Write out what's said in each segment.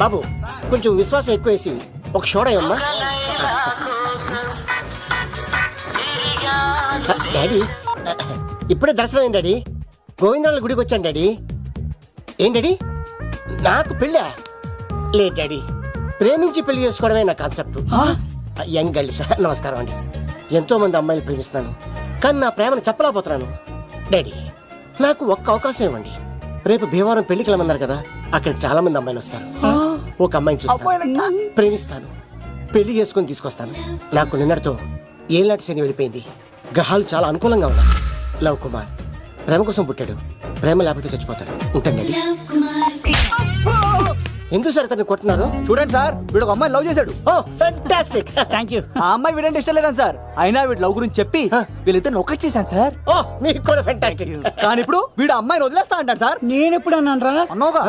బాబు కొంచెం విశ్వాసం ఎక్కువేసి ఒక షోడయమ్మా. డాడీ ఇప్పుడే దర్శనం అయింది డాడీ. గోవిందరాల గుడికి వచ్చాను డాడీ. ఏం డాడీ నాకు పెళ్ళా? లేదు డాడీ, ప్రేమించి పెళ్లి చేసుకోవడమే నా కాన్సెప్ట్. యంగ్ గర్ల్స్ నమస్కారం అండి. ఎంతో మంది అమ్మాయిలు ప్రేమిస్తున్నాను, కానీ నా ప్రేమను చెప్పలేకపోతున్నాను. డాడీ నాకు ఒక్క అవకాశం ఇవ్వండి. రేపు భీమవరం పెళ్లికి వెళ్ళమన్నారు కదా, అక్కడికి చాలా మంది అమ్మాయిలు వస్తారు. ఒక అమ్మాయిని చూస్తాను, ప్రేమిస్తాను, పెళ్లి చేసుకుని తీసుకొస్తాను. నాకు నిన్నటితో ఏళ్ళనాటి శని వెళ్ళిపోయింది. గ్రహాలు చాలా అనుకూలంగా ఉన్నాయి. లవ్ కుమార్ ప్రేమ కోసం పుట్టాడు, ప్రేమ లేకపోతే చచ్చిపోతాడు. ఉంటానండి. ఎందుకు సార్ అతన్ని కొడుతున్నారు? చూడండి సార్, వీడు ఒక అమ్మాయి లవ్ చేశాడు. Oh fantastic, thank you. ఆ అమ్మాయి వీడంటే ఇష్టం లేదని సార్, అయినా వీడు లవ్ గురించి చెప్పి వీళ్ళిద్దరు ఒకటి చేశాను సార్. ఓ మీకు కూడా ఫెంటాస్టిక్. కానీ ఇప్పుడు వీడు అమ్మాయిని వదిలేస్తా అంటాడు సార్. నేను ఎప్పుడు అన్నాను రా? అన్నోగా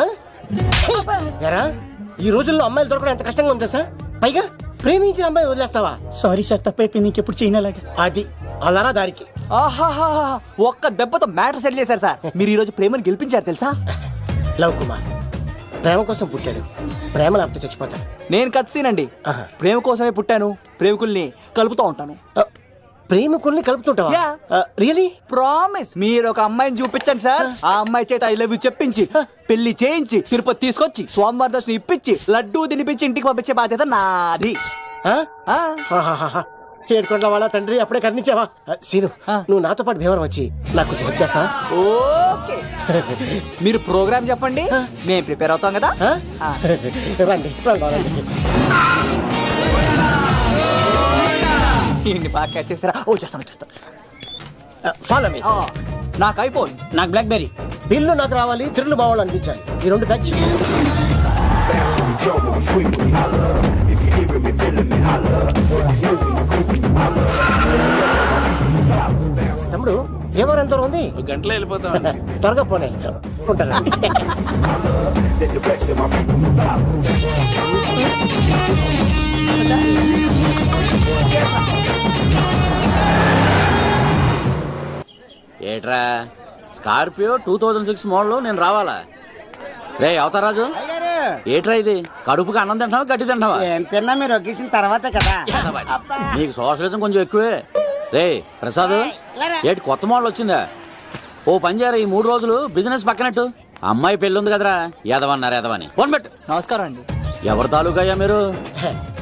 ఎరా ఈ రోజుల్లో అమ్మాయిలు దొరకడం ఎంత కష్టంగా ఉందా సార్? పైగా ప్రేమించిన అమ్మాయి వదిలేస్తావా? సారీ సార్, తప్పైపోయింది, ఇంకెప్పుడు చేయనలాగా. అది అలారా దారికి. ఆహాహా, ఒక్క దెబ్బతో మ్యాటర్ సెటిల్ చేశారు సార్. మీరు ఈ రోజు ప్రేమను గెలిపించారు తెలుసా? లవ్ కుమార్ ప్రేమ కోసం పుట్టాడు, ప్రేమ లేకపోతే చచ్చిపోతాడు. నేను కత్సీనండి. ప్రేమ కోసమే పుట్టాను, ప్రేమికుల్ని కలుపుతూ ఉంటాను. ప్రేమికుల్ని కలుపుతుంటావా? Yeah. రియలీ? ప్రామిస్. మీరు ఒక అమ్మాయిని చూపించండి సార్, ఆ అమ్మాయి చేత ఐ లవ్ యూ చెప్పించి పెళ్లి చేయించి తిరుపతి తీసుకొచ్చి స్వామివారి దర్శనం ఇప్పించి లడ్డూ తినిపించి ఇంటికి పంపించే బాధ్యత నాది. ఏడుకొండల వాళ్ళ తండ్రి అప్పుడే కర్ణించావా? సీను నువ్వు నాతో పాటు భీమవరం వచ్చి నాకు కొంచెం హెల్ప్ చేస్తావా? ఓకే, మీరు ప్రోగ్రామ్ చెప్పండి, మేము ప్రిపేర్ అవుతాం కదా. రండి రండి. ఏంటి బాగా క్యాచ్ చేస్తారా? ఓ చేస్తాను. Follow me. నాకు ఐఫోన్, నాకు బ్లాక్ బెర్రీ. బిల్లు నాకు రావాలి, తిరులు మా వాళ్ళు అందించాలి. ఈ రెండు ప్యాచ్. తమ్ముడు భీమవరం ఎంత దూరం ఉంది? గంటలో వెళ్ళిపోతాం. త్వరగా పోనీ ఉంటాను. ఏట్రా స్కార్పియో 2006 మోడల్ నేను రావాలా? రే అవతారాజు, ఏట్రా ఇది? కడుపుకి అన్నం తింటావా గడ్డి తింటావా? ఏం తిన్నా మీరు ఒగ్గేసిన తర్వాతే కదా. నీకు సోషలిజం కొంచెం ఎక్కువే. రే ప్రసాద్, ఏటి కొత్త మోడల్ వచ్చిందా? ఓ పని చేయరా, ఈ 3 రోజులు బిజినెస్ పక్కనట్టు. అమ్మాయి పెళ్ళి ఉంది కదరా, ఎదవన్నారు ఎదవని. ఫోన్ పెట్టు. నమస్కారం అండి. ఎవరి తాలూకా అయ్యా మీరు?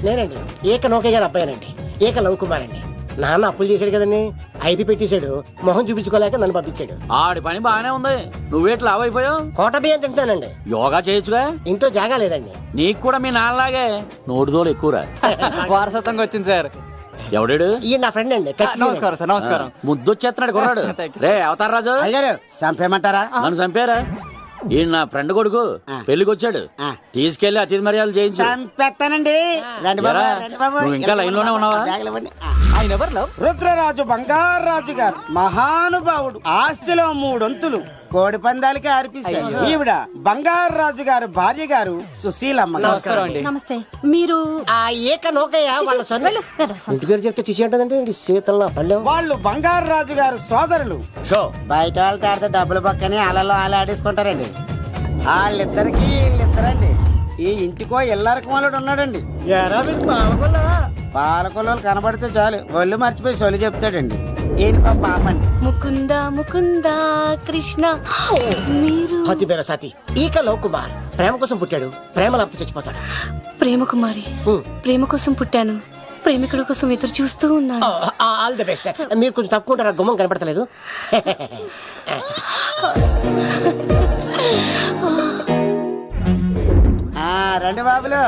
నేనండి ఏక నౌకే గారు అబ్బాయినండి, ఏక లవ్ కుమార్ అండి. నాన్న అప్పులు చేశాడు కదండి, ఐపీ పెట్టేశాడు, మొహం చూపించుకోలేక నన్ను పంపించాడు. ఆడి పని బాగానే ఉంది, నువ్వేట్లు లావ్ అయిపోయావు? కోట బియ్యం తింటానండి. యోగా చేయొచ్చుగా? ఇంట్లో జాగా లేదండి. నీకు కూడా మీ నాన్నలాగే నోటిదోలు ఎక్కువరా. వారసత్వంగా వచ్చింది సార్. ఎవడాడు? ఈయన నా ఫ్రెండ్ అండి. నమస్కారం సార్. నమస్కారం. ముద్దొచ్చేస్తున్నాడు కొన్నాడు. రే అవతార్ రాజు, అయ్యారు చంపేయమంటారా? నన్ను చంపారా? ఈయన నా ఫ్రెండ్ కొడుకు పెళ్లికి వచ్చాడు, తీసుకెళ్లి అతిథి మర్యాదలు చేయించు. చంపేస్తానండి. రండి బాబు, రండి బాబు. నువ్వు ఇంకా లైన్ లోనే ఉన్నావా? బ్యాగులు ఇవ్వండి. ఆయన ఎవరు లవ్? రుద్రరాజు బంగారాజు గారు మహానుభావుడు, ఆస్తిలో 3 వంతులు కోడి పందాలకి అర్పిస్తారు. ఈవిడ బంగారాజు గారు భార్య గారు సుశీలమ్మ. నమస్కారం అండి. నమస్తే. మీరు ఆ ఏక నౌకయ్య వాళ్ళ సొంత. వెళ్ళు, వెళ్ళు. ఇంటి పేరు చెప్తే చిచి అంటదంటే శీతల పల్లెం. వాళ్ళు బంగారాజు గారు సోదరులు. షో బయట వాళ్ళతో ఆడితే డబ్బులు పక్కనే అలలో అలా ఆడేసుకుంటారండి. వాళ్ళిద్దరికి వీళ్ళిద్దరండి. ఈ ఇంటికో ఇల్లరకం వాళ్ళడు ఉన్నాడండి. పాలకొల్లు కనబడితే చాలు ఒళ్ళు మర్చిపోయి సొలి చెప్తాడండి. ఈయనకో పాపండి. ముకుంద ముకుంద కృష్ణ. మీరు హతి బేర సాతి ఈక లవ్ కుమార్ ప్రేమ కోసం పుట్టాడు, ప్రేమ లేకపోతే చచ్చిపోతాడు. ప్రేమ కుమారి. ప్రేమ కోసం పుట్టాను, ప్రేమికుడు కోసం ఎదురు చూస్తూ ఉన్నాను. All the best. మీరు కొంచెం తప్పుకుంటారా? గుమ్మం కనపడతలేదు. రండి బాబులు,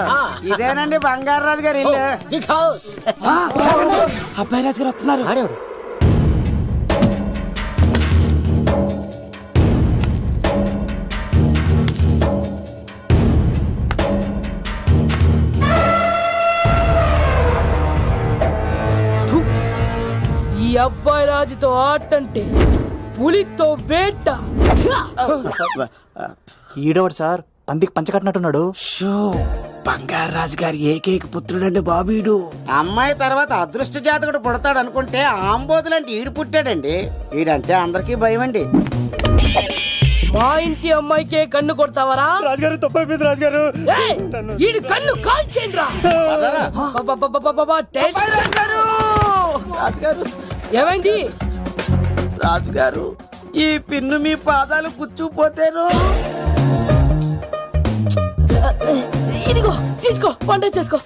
ఇదేనండి బంగారాజు గారి ఇల్లు. Big house. అబ్బాయి రాజు గారు వస్తున్నారు. ఆడేవాడు ఈ అబ్బాయి రాజుతో ఆటంటే పులితో వేట. ఈడోడు సార్, పందికి పంచకట్టినట్టున్నాడు. బంగారాజు గారి ఏకైక పుత్రుడండి బాబీడు. అమ్మాయి తర్వాత అదృష్ట జాతకుడు పుడతాడు అనుకుంటే ఆంబోతులంటే ఈడు పుట్టాడండి. ఈడంటే అందరికీ భయం అండి. మా ఇంటి అమ్మాయికే కన్ను కొడతావరా? రాజుగారు తప్పైపోయింది రాజుగారు. ఏయ్, ఈడి కన్ను కాల్చేయండిరా. బాబా, టెన్షన్. రాజుగారు ఏమైంది? రాజుగారు ఈ పిన్ను మీ పాదాలు కూర్చుపోతేను. ఇదిగో తీసుకో, వంట చేసుకో.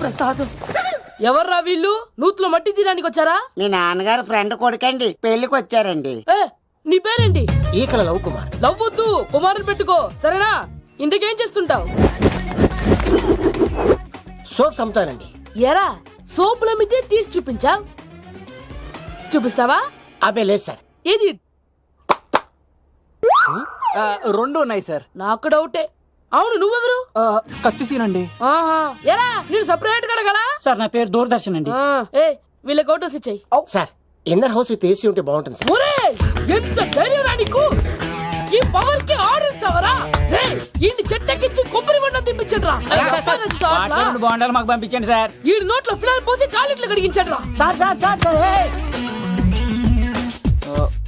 ప్రసాదం. ఎవర్రా వీళ్ళు? నూతులో మట్టి తీయడానికి వచ్చారా? మీ నాన్నగారు ఫ్రెండ్ కొడుకండి, పెళ్లికి వచ్చారండి. ఏ, నీ పేరేంటి? ఈకల లవ్ కుమార్. లవ్వొద్దు, కుమారుని పెట్టుకో, సరేనా? ఇంతకేం చేస్తుంటావు? సోప్స్ అమ్ముతానండి. ఎరా, సోపుల మీద తీసి చూపించావు, చూపిస్తావా? అబ్బే లేదు సార్. ఏది? రెండు ఉన్నాయి సార్. నాకు డౌటే. అవును, నువ్వెవరు? కత్తి సీనండి. ఆహా, ఎరా నేను సపరేట్ కడగలా? సార్ నా పేరు దూరదర్శన్ అండి. ఏ, వీళ్ళకి అవుటోస్ ఇచ్చాయి. Sir inner house with AC ఉంటే బాగుంటుంది సార్. ఒరే, ఎంత ధైర్యం రా నీకు! ఈ పవర్ కి ఆర్డర్ ఇస్తావరా? ఈ చెట్టెక్కించి కొబ్బరి బండ తిప్పించడ్రా. రెండు బాండాలు మాకు పంపించండి సార్. ఈ నోట్లో ఫినాల్ పోసి టాయిలెట్లు కడిగించడ్రా. సార్ సార్ సార్ సార్ ఏయ్!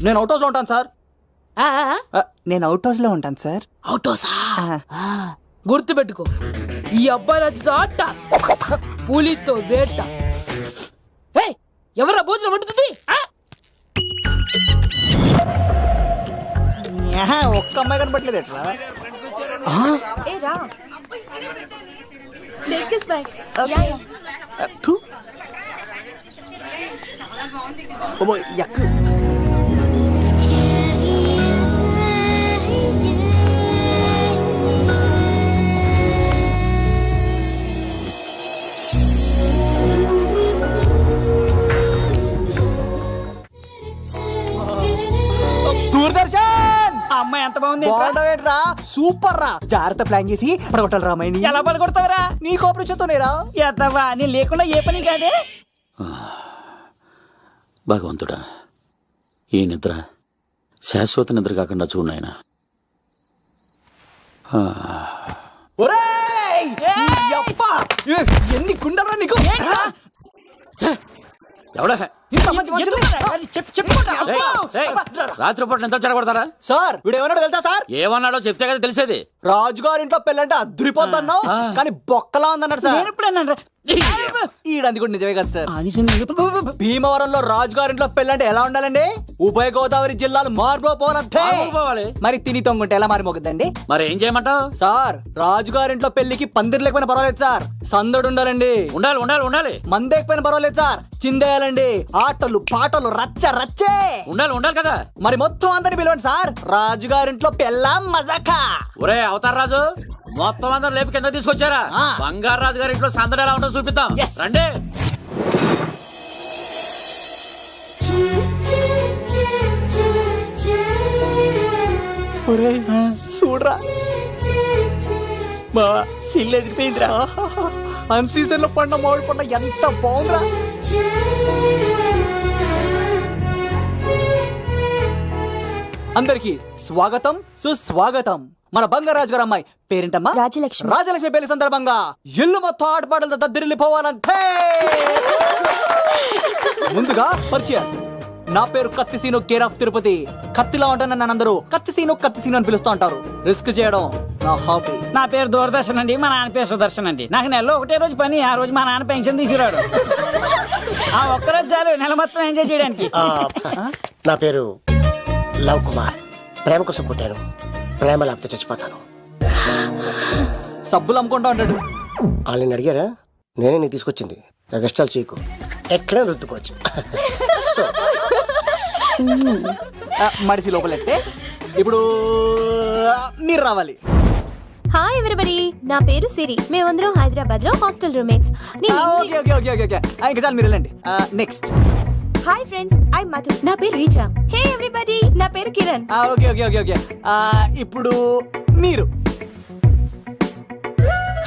నేను అవుట్ హౌస్ లో ఉంటాను సార్. ఆ, నేను అవుట్ హౌస్ లో ఉంటాను సార్. అవుటోసా? గుర్తు పెట్టుకో, ఈ అబ్బాయి రాజుతో ఆట, పులితో వేట. ఏయ్, ఎవరా భోజనం వండుతుంది? ఒక్క అమ్మాయి కనపట్లేదు ఎట్లా? దూరదర్శన్ ఆ అమ్మాయి ఎంత బాగుంది. బాగుండవేట్రా, సూపర్ రా. జాగ్రత్త ప్లాన్ చేసి పడగొట్టాలి రామాయణి. ఎలా పడగొడతావరా? నీ కోఆపరేషన్ తోనేరా. ఎత్తవా నీ లేకుండా ఏ పని కాదే. భగవంతుడా, ఈ నిద్ర శాశ్వత నిద్ర కాకుండా చూడు నాయనా. ఒరేయ్! యప్పా! ఎన్ని గుండెలరా నీకు? ఎవడా ఇంత మంచి మనుషుల్ని? రాత్రిపూట నిద్ర చెడగొడతారా? సార్ వీడు ఏమన్నాడు తెలుసా సార్? ఏమన్నాడో చెప్తే కదా తెలిసేది. రాజుగారింట్లో పెళ్ళంటే అద్దరిపోతున్నావు, కానీ బొక్కలా ఉందన్నాడు సార్. నేను ఎప్పుడన్నా ఈడంది కూడా నిజమే కదా సార్. భీమవరంలో రాజుగారింట్లో పెళ్ళంటే ఎలా ఉండాలండి? ఉభయ గోదావరి జిల్లాలు మారిపోవాలంటే. పోవాలి. మరి తిని తొంగుంటే ఎలా మారిపోతుందండి? మరి ఏం చేయమంటావు? సార్ రాజుగారింట్లో పెళ్లికి పందిరి లేకపోయినా పర్వాలేదు సార్, సందడు ఉండాలండి. ఉండాలి ఉండాలి ఉండాలి. మందేకపోయినా పర్వాలేదు సార్, చిందేయాలండి. ఆటలు పాటలు రచ్చ రచ్చే ఉండాలి ఉండాలి కదా. మరి మొత్తం అందరిని పిలవండి సార్, రాజుగారింట్లో పెళ్ళాం మజాకా. ఒరే అవతార్ రాజు, మొత్తం అందరు లేపు కింద తీసుకొచ్చారా? బంగారు రాజు గారి ఇంట్లో సందడి ఎలా ఉంటుందో చూపిద్దాం. రండి. చూడరా బావా సిల్లు ఎదిరిపోయిందిరా. అన్ సీజన్ లో పండ మామిడి పండ ఎంత బాగుందిరా. అందరికి స్వాగతం సుస్వాగతం. మన బంగారాజు గారు అమ్మాయి పేరేంటమ్మా? రాజలక్ష్మి. రాజలక్ష్మి పెళ్లి సందర్భంగా ఇల్లు మొత్తం ఆటపాటలతో దద్దరిల్లిపోవాలంటే ముందుగా పరిచయం. నా పేరు కత్తిసీను, కేర్ ఆఫ్ తిరుపతి. కత్తిలా ఉంటాను నన్ను అందరూ కత్తిసీను కత్తిసీను అని పిలుస్తూ ఉంటారు. రిస్క్ చేయడం నా హాబీ. నా పేరు దూరదర్శన్ అండి, మా నాన్న పేరు సుదర్శన్ అండి. నాకు నెలలో ఒకటే రోజు పని, ఆ రోజు మా నాన్న పెన్షన్ తీసుకురాడు. ఆ ఒక్కరోజు చాలు నెల మొత్తం ఎంజాయ్ చేయడానికి. నా పేరు లవ్ కుమార్. ప్రేమ కోసం పుట్టాను, ప్రేమ లేకపోతే చచ్చిపోతాను. సబ్బులు అమ్ముకుంటా ఉంటాడు. వాళ్ళని అడిగారా? నేనే నీకు తీసుకొచ్చింది. కష్టాలు చేయకు, ఎక్కడే రుద్దుకోవచ్చు. మడిసి లోపలెట్టే. ఇప్పుడు మీరు రావాలి. హాయ్ ఎవ్రీబడి, నా పేరు సిరి. మేమందరం హైదరాబాద్ లో hostel roommates. Okay okay okay okay okay ఇంకా చాలు, మీరు వెళ్ళండి. Next. Hi friends, I Madhu. నా పేరు రీచా. హే ఎవ్రీబడి, నా పేరు Kiran. Okay okay okay okay ఇప్పుడు మీరు.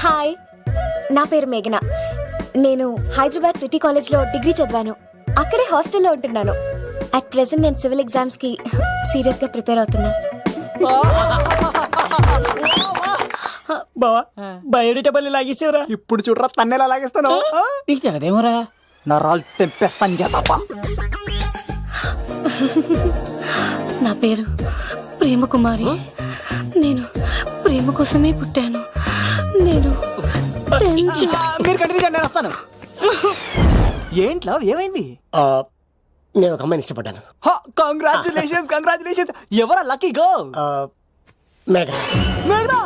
హాయ్, నా పేరు మేఘన. నేను హైదరాబాద్ సిటీ కాలేజ్ లో డిగ్రీ చదివాను. అక్కడే హాస్టల్లో ఉంటున్నాను. అట్ ప్రెసెంట్ నేను సివిల్ ఎగ్జామ్స్ కి సీరియస్ గా ప్రిపేర్ అవుతున్నా. బావా బయోడేటా బల్లి లాగేసేవరా. ఇప్పుడు చూడరా తన్నెలా లాగేస్తాను. నీకు తెలదేమోరా. నా రాళ్ళు తెంపేస్తాను. నా పేరు ప్రేమ కుమారి. నేను ప్రేమ కోసమే పుట్టాను. నేను 10th మీరు కంటిన్యూ చేయండి, నేను వస్తాను. ఏంట్లో ఏమైంది? నేను ఒక అమ్మాయిని ఇష్టపడ్డాను. Congratulations congratulations. ఎవరా లక్కీ గర్ల్? మేఘన. మేఘనా?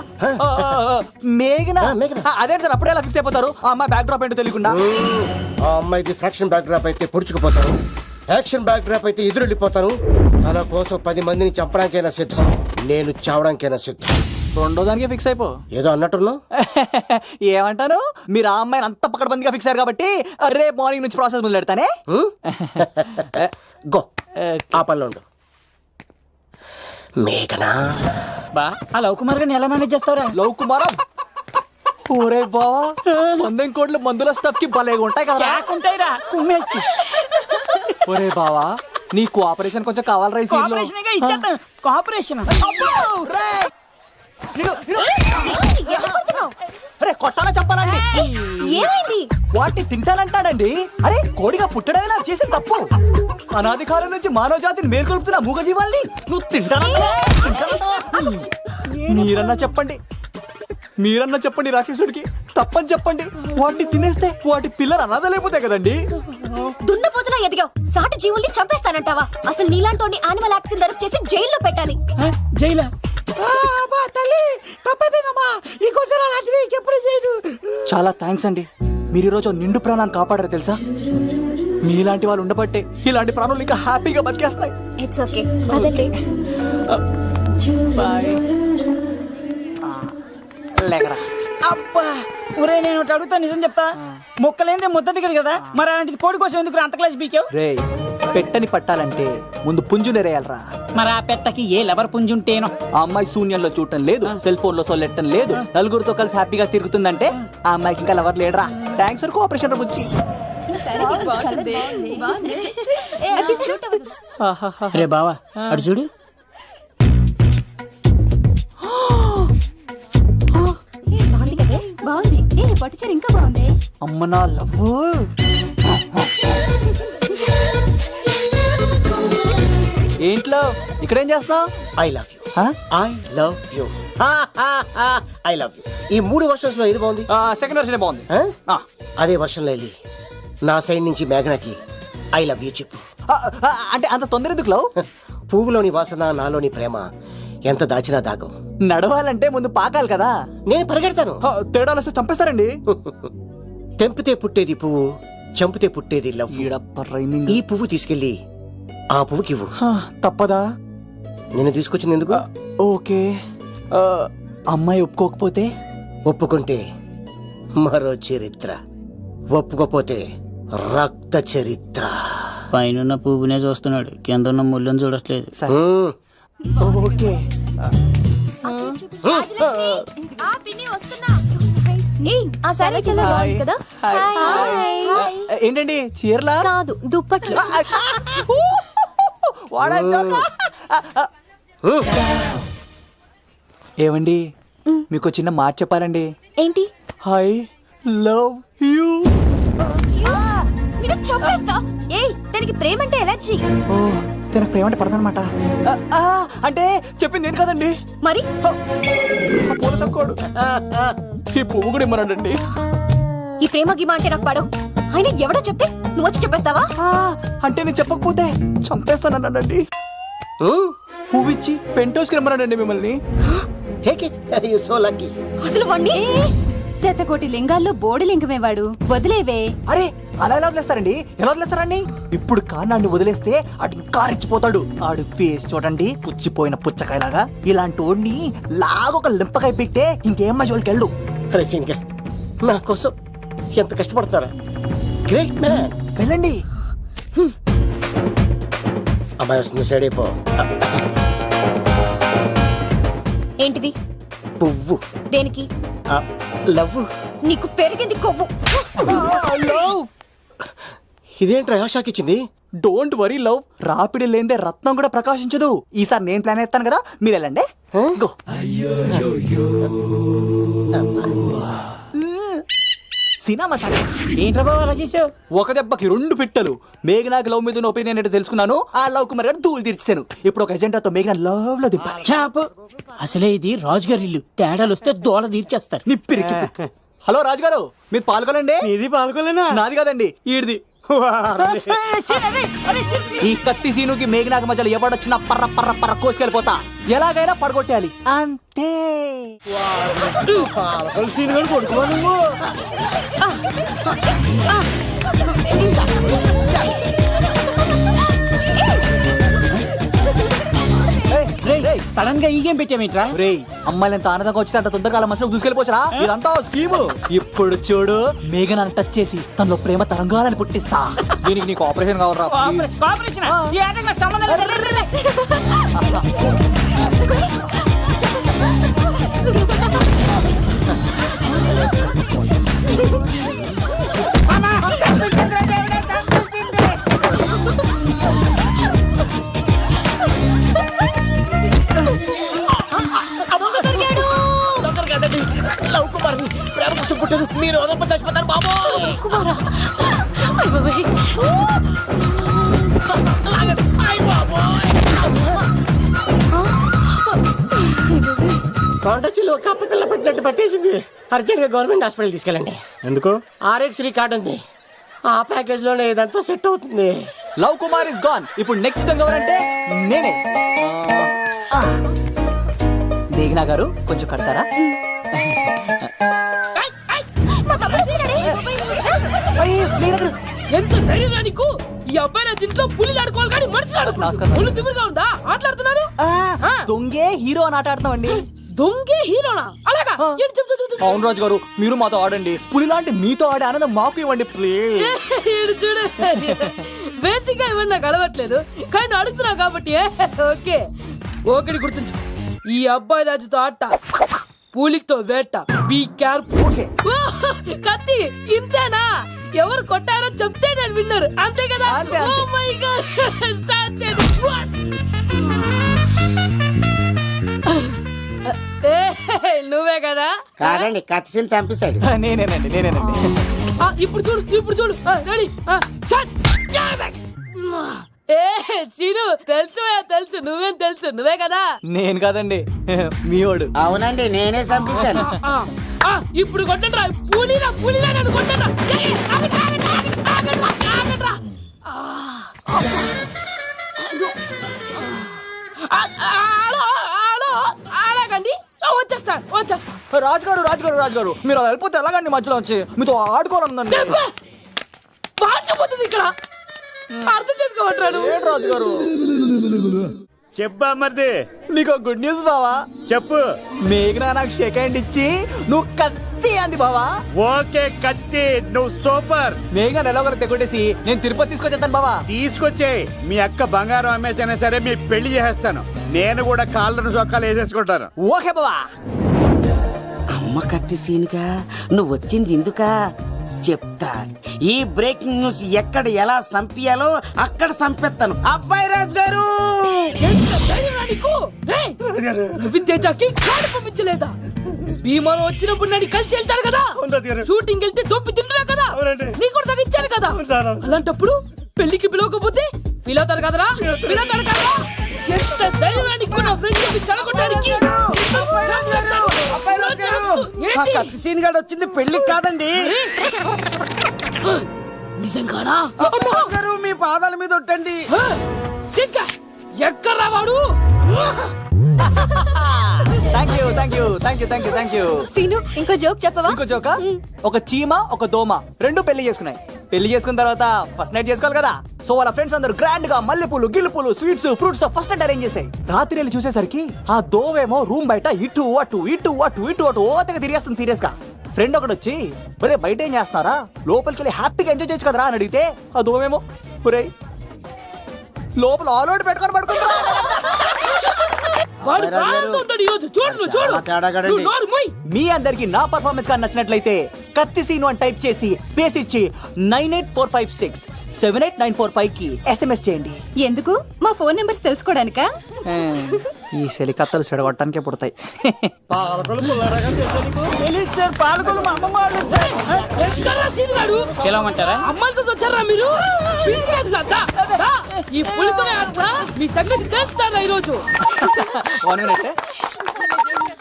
మేఘనా? మేఘనా. అదే సార్, అప్పుడే ఎలా ఫిక్స్ అయిపోతారు? ఆ అమ్మాయి బ్యాక్ డ్రాప్ ఏంటో తెలియకుండా. ఆ అమ్మాయిది ఫ్రాక్షన్ బ్యాక్ డ్రాప్ అయితే పొడుచుకుపోతాను, యాక్షన్ బ్యాక్ డ్రాప్ అయితే ఎదురెళ్ళిపోతాను. తన కోసం 10 మందిని చంపడానికైనా సిద్ధం, నేను చావడానికైనా సిద్ధం. రెండో దానికి ఫిక్స్ అయిపో. ఏదో అన్నట్టున్నావు. ఏమంటాను, మీరు ఆ అమ్మాయిని అంత పక్కడబందిగా ఫిక్స్ అయ్యారు కాబట్టి రేపు మార్నింగ్ నుంచి ప్రాసెస్ మొదలు పెడతానే. గో, ఆ పనిలో ఉండు. మేఘనా. బా ఆ లవ్ కుమార్ గారిని ఎలా మేనేజ్ చేస్తావురా? లవ్ కుమారం. ఓరే బావా, 100 కోట్ల మందుల స్టఫ్ కి భలేగా ఉంటాయి కదా. కాకుంటాయిరా కుమ్మేచ్చి. ఒరే బావా, నీ కోఆపరేషన్ కొంచెం కావాలరా ఈ సీన్ లో. కోఆపరేషన్ గా ఇచ్చేస్తాను. కోఆపరేషన్. అరే కొట్టాలా చెప్పాలండి? ఏమైంది? వాటిని తింటానంటాడండి. అరే కోడిగా పుట్టడమే నాకు చేసిన తప్పు. అనాది కాలం నుంచి మానవ జాతిని మేల్కొల్పుతున్న మూగజీవాల్ని నువ్వు తింటానంటావా? మీరన్నా చెప్పండి, మీరన్నా చెప్పండి రాక్షసుడికి. తప్పని చెప్పండి. వాటిని తినేస్తే వాటి పిల్లలు అనాథలైపోతాయి కదండి. దున్నపోతులా ఎదిగావు, సాటి జీవుల్ని చంపేస్తానంటావా? అసలు నీలాంటి యానిమల్ యాక్ట్ కింద అరెస్ట్ చేసి జైల్లో పెట్టాలి. జైలా? తల్లి తప్పైపోయిందమ్మా, ఇంకోసారి అలాంటివి ఎప్పుడు చేయడు. చాలా థ్యాంక్స్ అండి, మీరు ఈరోజు నిండు ప్రాణాన్ని కాపాడారు తెలుసా. మీలాంటి వాళ్ళు ఉండబట్టే ఇలాంటి ప్రాణులు ఇంకా హ్యాపీగా బతికేస్తాయి. ఇట్స్ ఓకే, పదండి. బాయ్. లేకరా. అబ్బా ఒరే, నేను ఒకటి అడుగుతా, నిజం చెప్తా. మొక్కలేందే ముద్ద దిగదు కదా, మరి అలాంటిది కోడి కోసం ఎందుకు అంత క్లాస్ బీకావు? రే, పెట్టని పట్టాలంటే ముందు పుంజు నెరేయాలరా. మరి ఆ పెట్టకి ఏ లవర్ పుంజుంటేనో. ఆ అమ్మాయి శూన్యంలో చూడటం లేదు, సెల్ ఫోన్ లో సొల్లెట్టడం లేదు, నలుగురితో కలిసి హ్యాపీగా తిరుగుతుందంటే ఆ అమ్మాయికి ఇంకా లవర్ లేడరా. థ్యాంక్స్ ఫర్ కోఆపరేషన్ బుచ్చి. రే బావా, అడు చూడు. బాగుంది కదే, బాగుంది. పట్టుచారు ఇంకా బాగుంది. అమ్మ నా లవ్. ఏంట్లో ఇక్కడేం చేస్తున్నావు? I love you. I love you. I love you. ఈ 3 వర్షన్స్ లో ఏది బాగుంది? సెకండ్ వర్షన్ బాగుంది. ఆ? అదే వర్షన్లో వెళ్ళి నా సైడ్ నుంచి మేఘనాకి ఐ లవ్ యూ చెప్పు. అంటే అంత తొందర ఎందుకు లవ్? పువ్వులోని వాసన, నాలోని ప్రేమ ఎంత దాచినా దాగం. నడవాలంటే ముందు పాకాలి కదా. నేను పరిగెడతాను. తేడాలు వస్తే చంపేస్తారండి. తెంపితే పుట్టేది పువ్వు, చంపితే పుట్టేది లవ్. ఈ పువ్వు తీసుకెళ్ళి ఆ పువ్వుకి ఇవ్వు. తప్పదా? నేను తీసుకొచ్చింది ఎందుకు? ఓకే. అమ్మాయి ఒప్పుకోకపోతే? ఒప్పుకుంటే మరో చరిత్ర, ఒప్పుకోపోతే రక్త చరిత్ర. పైన పువ్వునే చూస్తున్నాడు, కింద ఉన్న ముళ్ళని చూడట్లేదు. ఓకే. ఏంటండి చీరలా? కాదు, దుప్పట్లు. ఏమండి, మీకు చిన్న మాట చెప్పాలండి. ఏంటి? I love you. చంపేస్తా. ఏయ్, దానికి ప్రేమ అంటే ఎలర్జీ. ఓ, తనకు ప్రేమ అంటే పడదనమాట. అంటే చెప్పింది నేను కదండి. మరి పోలీసోడు ఈ పువ్వు కూడా ఇమ్మన్నాడండి. ఈ ప్రేమ గిమ అంటే నాకు పడవు. అయినా ఎవడో చెప్తే నువ్వు వచ్చి చెప్పేస్తావా? అంటే నేను చెప్పకపోతే చంపేస్తానన్నాడండి. పువ్వు ఇచ్చి పెంటోస్కి రమ్మన్నాడండి మిమ్మల్ని. Take it. You're so lucky. అసలు వాణ్ణి శతకోటి లింగాల్లో బోడి లింగమేవాడు, వదిలేవే. అరే, అలా ఎలా వదిలేస్తారండి? ఎలా వదిలేస్తారండి? ఇప్పుడు కాన్నాడిని వదిలేస్తే ఆడు ఇంకా రెచ్చిపోతాడు. ఆడు ఫేస్ చూడండి, పుచ్చిపోయిన పుచ్చకాయలాగా. ఇలాంటి వాడిని లాగొక లింపకాయ పెట్టే ఇంకేం జోలికి వెళ్ళు. అరే సీన్గా, నా కోసం ఎంత కష్టపడతారా? Great man. వెళ్ళండి. అమ్మాయి వస్తుంది, సైడ్ అయిపో. ఏంటిది? పువ్వు. దేనికి? లవ్. నీకు పెరిగింది కొవ్వు. ఇదేంట్రా షాక్ ఇచ్చింది? డోంట్ వరీ లవ్, రాపిడి లేదే రత్నం కూడా ప్రకాశించదు. ఈసారి నేను ప్లాన్ ఎత్తాను కదా, మీరు వెళ్ళండి. Cinema sir. ఏంట్రా బాబు అలా చేసావు? ఒక దెబ్బకి 2 పిట్టలు. మేఘనాకి లవ్ మీద ఉన్న ఒపీనియన్ ఏంటో తెలుసుకున్నాను. ఆ లవ్ కుమార్ గారు ధూళి తీర్చాను. ఇప్పుడు ఒక ఎజెండాతో మేఘనా లవ్ లో దింపాలి. చాపు. అసలే ఇది రాజుగారి ఇల్లు, తేడాలు వస్తే దోల తీర్చేస్తారు. నిప్పిరికి హలో రాజుగారు, మీరు పాల్గొనండి. ఇది పాల్గొలేనా? నాది కాదండి, ఈడిది. ఈ కత్తి సీనుకి మేఘనాకి మధ్యలో ఎవడొచ్చినా పర్ర పర్ర పర్ర కోసుకెళ్ళిపోతా. ఎలాగైనా పడగొట్టాలి అంతే. సడన్ గా ఈ గేమ్ పెట్టామేంట్రా? రేయ్, అమ్మాయిలు ఎంత ఆనందంగా వచ్చితే అంత తొందరగా అలా మనసులో దూసుకెళ్ళిపోవచ్చురా. ఇదంతా స్కీము. ఇప్పుడు చూడు, మేఘనాన్ని టచ్ చేసి తనలో ప్రేమ తరంగాలని పుట్టిస్తా. దీనికి నీకు ఆపరేషన్ కావాలరా? కోఆపరేషన్ ఈ ఆటకు నాకు సంబంధం లేదు. లవ్ కుమార్ ప్రేమ కోసం పుట్టారు. మీరు వదలప చచ్చిపోతారు బాబు. కుమారా అయ్ బాబాయ్. కాంటాక్ట్లో కప్ప పిల్ల పెట్టినట్టు పట్టేసింది. అర్జెంట్ గా గవర్నమెంట్ హాస్పిటల్ తీసుకెళ్ళండి. ఎందుకు? ఆర్ఎక్స్ కార్డు ఉంది, ఆ ప్యాకేజ్ లోనే ఇదంతా సెట్ అవుతుంది. Love Kumar is gone. ఇప్పుడు నెక్స్ట్ దొంగ ఎవరంటే నేనే. మేఘనా గారు కొంచెం కడతారా? ఎంత ధైర్యం నీకు? ఈ అబ్బాయి నా ఇంట్లో పులి ఆడుకోవాలి కానీ మనిషి ఆడుకున్నాడు. ఒళ్ళు తిమ్మిరిగా ఉందా? ఆటలాడుతున్నాడు. దొంగే హీరో అని ఆట ఆడతామండి. దొంగే హీరోనా? అలాగా? ఏంటి చెప్పు, చెప్పు, చెప్పు. అవును రాజు గారు, మీరు మాతో ఆడండి. పులి లాంటి మీతో ఆడే ఆనందం మాకు ఇవ్వండి ప్లీజ్. ఈడు చూడు, బేసిక్ గా ఇవన్నీ నాకు అలవట్లేదు, కానీ అడుగుతున్నా కాబట్టి ఓకే. ఒకటి గుర్తుంచు, ఈ అబ్బాయి రాజుతో ఆట, పులితో వేట. Be careful. కత్తి ఇంతేనా? ఎవరు కొట్టారో చెప్తే నేను విన్నారు, అంతే కదా? ఓ మై గాడ్, స్టార్ట్ చేయండి. నువ్వే కదా? కాదండి, కత్తిని చంపేశాడు. నేనేనండి. ఇప్పుడు చూడు, ఇప్పుడు చూడు. రెడీ, చీను. తెలుసు, నువ్వేం తెలుసు, నువ్వే కదా? నేను కాదండి, మీవాడు. అవునండి, నేనే చంపేశాను. ఇప్పుడు కొట్టండిరా, పులిలా నన్ను కొట్టండిరా. ఆగండ్రా. అలాగండి, వచ్చేస్తా. రాజుగారు మీరు అలా వెళ్ళిపోతే ఎలాగండి? మధ్యలో వచ్చి మీతో ఆడుకోవాలందండి. పాచిపోతుంది ఇక్కడ, అర్థం చేసుకోవట్రాను. రాజుగారు చెప్పా మరిది, నీకు గుడ్ న్యూస్ బావా. చెప్పు. మేఘనా నాకు షేక్ హ్యాండ్ ఇచ్చి నువ్వు కత్తి అంది బావా. ఓకే కత్తి, నువ్వు సూపర్. మేఘనా ఎలా ఒకరు తెగొట్టేసి నేను తిరుపతి తీసుకొచ్చేస్తాను బావా. తీసుకొచ్చే మీ అక్క బంగారం అమ్మేసైనా సరే మీ పెళ్లి చేసేస్తాను. నేను కూడా కాళ్ళను చొక్కాలు వేసేసుకుంటాను. ఓకే బావా. అమ్మ కత్తి సీనుగా నువ్వు వచ్చింది ఎందుకా చెప్తా. ఈ బ్రేకింగ్ న్యూస్ ఎక్కడ ఎలా సంపియాలో అక్కడ సంపెత్తాను. అబ్బాయి రాజు గారు, రవీంద్ర తేజకి కార్డు పంపించలేదా? భీమాలో వచ్చినప్పుడు నన్ను కలిసి వెళ్తాడు కదా, షూటింగ్ వెళ్తే దొప్పి తింటున్నా కదా, నీకు కూడా తగ్గించాను కదా. అలాంటప్పుడు పెళ్లికి పిలవకపోతే ఫీల్ అవుతారు కదరా? ఎంత ధైర్యం నీకు నా ఫ్రెండ్ చెడగొట్టడానికి? కత్తి సీన్ గాడు వచ్చింది పెళ్లికి కాదండి. నిజంగానా? గారు మీ పాదాల మీద ఒట్టండి. ఎక్కడ్రా వాడు? Thank you. సీను, ఇంకో జోక్ చెప్పవా? ఇంకో జోకా? ఒక చీమ ఒక దోమ రెండు పెళ్లి చేసుకున్నాయి. పెళ్లి చేసుకున్న తర్వాత ఫస్ట్ నైట్ చేసుకోవాలి కదా. సో వాళ్ళ ఫ్రెండ్స్ అందరూ గ్రాండ్ గా మల్లెపూలు, గిల్లుపూలు, స్వీట్స్, ఫ్రూట్స్ తో ఫస్ట్ నైట్ అరేంజ్ చేస్తాయి. రాత్రి వెళ్ళి చూసేసరికి ఆ దోవేమో రూమ్ బయట ఇటు అటు ఓతగా తిరిగేస్తుంది సీరియస్ గా. ఫ్రెండ్ ఒకటి వచ్చి, ఒరే బయట ఏం చేస్తున్నారా, లోపలికి వెళ్ళి హ్యాపీగా ఎంజాయ్ చేయొచ్చు కదరా అని అడిగితే ఆ దోవేమో, ఒరే లోపల ఆల్ అవుట్ పెట్టుకొని పడుకుంటా. వాడు ప్రాణంతో ఉంటాడు. చూడు, మీ అందరికి నా పర్ఫార్మెన్స్ గా నచ్చినట్లయితే కత్తి సీను అని టైప్ చేసి స్పేస్ ఇచ్చి 98456 కి SMS చేయండి. ఎందుకు మా ఫోన్ నెంబర్స్ తెలుసుకోవడానికా? ఈ సెలికత్తలు చెడగొట్టడానికే పుడతాయి. పాలకులు మా అమ్మమ్మ వాళ్ళు ఎక్కడ్రా సీన్ గాడు? పిలవమంటారా? అమ్మాయిల కోసం వచ్చారా మీరు? పిలిచేస్తా, దా, దా. ఈ పులితోనే అట్లా మీ సంగతి తెలుస్తారా ఈరోజు?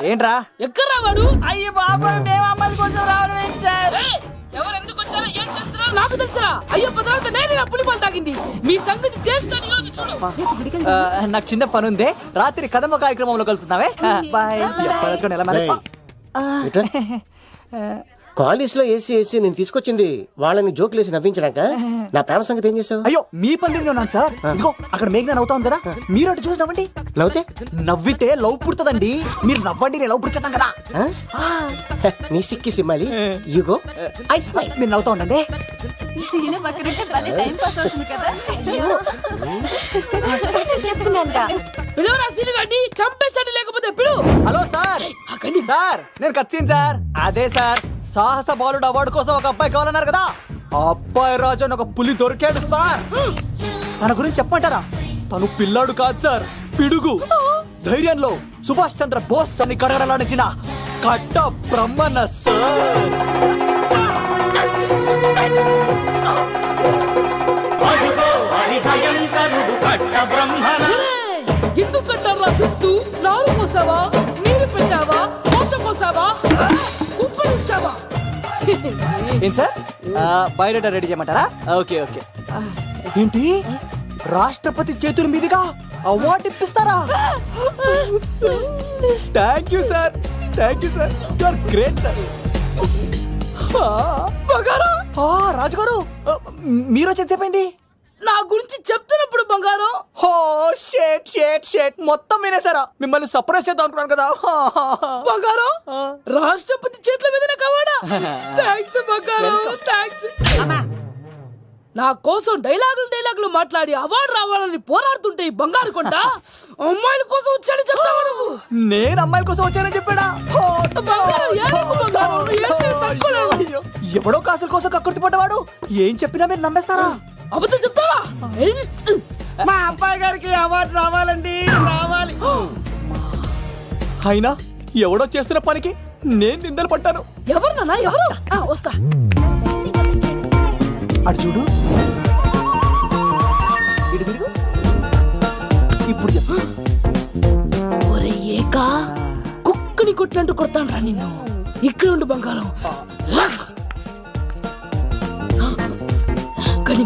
ఏంట్రా ఎక్కడ్రా వాడు? అయ్యి బాబాయ్ మేము అమ్మాయిల కోసం రావడం ఏంటి సార్? ఏయ్, ఎవరు ఎందుకు వచ్చారో ఏం చేస్తున్నారో నాకు తెలుసురా. అయ్యప్ప తర్వాత నేనే నా పులిపాలు తాగింది. మీ సంగతి తెలుస్తాను ఈరోజు చూడు. నాకు చిన్న పని ఉంది, రాత్రి కదమ్మ కార్యక్రమంలో కలుస్తున్నావే. బాయ్. కాలేజ్ లో ఏసీ నేను తీసుకొచ్చింది వాళ్ళని జోకులు వేసి నవ్వించడాక. నా ప్రేమ సంగతి ఏం చేసావు? అయ్యో మీ పనులు ఉన్నాను సార్. ఇదిగో అక్కడ మేఘన నవ్వుతాం కదా, మీరు అటు చూసి నవ్వండి. నవ్వుతే నవ్వితే లవ్ పుడుతుందండి. మీరు నవ్వండి, నేను లవ్ పుడిచేద్దాం కదా. నీ సిక్కి సిమ్మాలి యుగో ఐ స్మైల్. మీరు నవ్వుతా ఉండండి. చెప్తున్నాంట. పిలవరా సీన్ గాడిని, చంపేస్తాడు లేకపోతే పిలు. Hello sir. సార్ నేను కత్తిన్ సార్. అదే సార్, సాహస బాలుడు అవార్డు కోసం ఒక అబ్బాయి కావాలన్నారు కదా, ఆ అబ్బాయి రాజు అని ఒక పులి దొరికాడు సార్. తన గురించి చెప్పమంటారా? తను పిల్లాడు కాదు సార్, పిడుగు. ధైర్యంలో సుభాష్ చంద్ర బోస్ అని కడగడలాడించిన కట్ట బ్రహ్మణ సార్. ఎందుకు కట్టారా చూస్తూ? నారు పోసావా, నీరు పెట్టావా, మోస కోసావా, ఉప్పరిస్తావా? ఏం సార్, బయోడేటా రెడీ చేయమంటారా? Okay okay. ఏంటి, రాష్ట్రపతి చేతుల మీదుగా అవార్డు ఇప్పిస్తారా? Thank you sir, thank you sir, you are great sir. బంగారం, రాజుగారు మీరు వచ్చి ఎంతసేపైంది? నా గురించి చెప్తున్నప్పుడు బంగారం. హో షేట్ షేట్ షేట్, మొత్తం వినేసారా? మిమ్మల్ని సర్ప్రైజ్ చేద్దాం అనుకున్నాను కదా. బంగారం, రాష్ట్రపతి చేతుల మీద కావాడా? థ్యాంక్స్ బంగారం, థ్యాంక్స్. నా కోసం డైలాగులు మాట్లాడి అవార్డు రావాలని పోరాడుతుంటే ఈ బంగారు కొండ అమ్మాయిల కోసం వచ్చాడని చెప్తావా నువ్వు? నేను అమ్మాయిల కోసం వచ్చానని చెప్పాడా? బంగారం, ఏడుపు బంగారం, ఏంటి తక్కువ? అయ్యో, ఎవడో కాసుల కోసం కక్కుర్తి పడ్డవాడు ఏం చెప్పినా మీరు నమ్మేస్తారా? అబద్ధం చెప్తావా? మా అబ్బాయి గారికి అవార్డు రావాలండి, రావాలి. అయినా ఎవడో చేస్తున్న పనికి నేను నిందలు పట్టాను. ఎవరు నాన్న, ఎవరు? వస్తా. అటు చూడు, ఇటు తిరుగు. ఇప్పుడు చెప్పు. ఒరే ఏకా, కుక్కని కొట్టినట్టు కొడతాను రా నిన్ను. ఇక్కడ ఉండు బంగారం. కానీ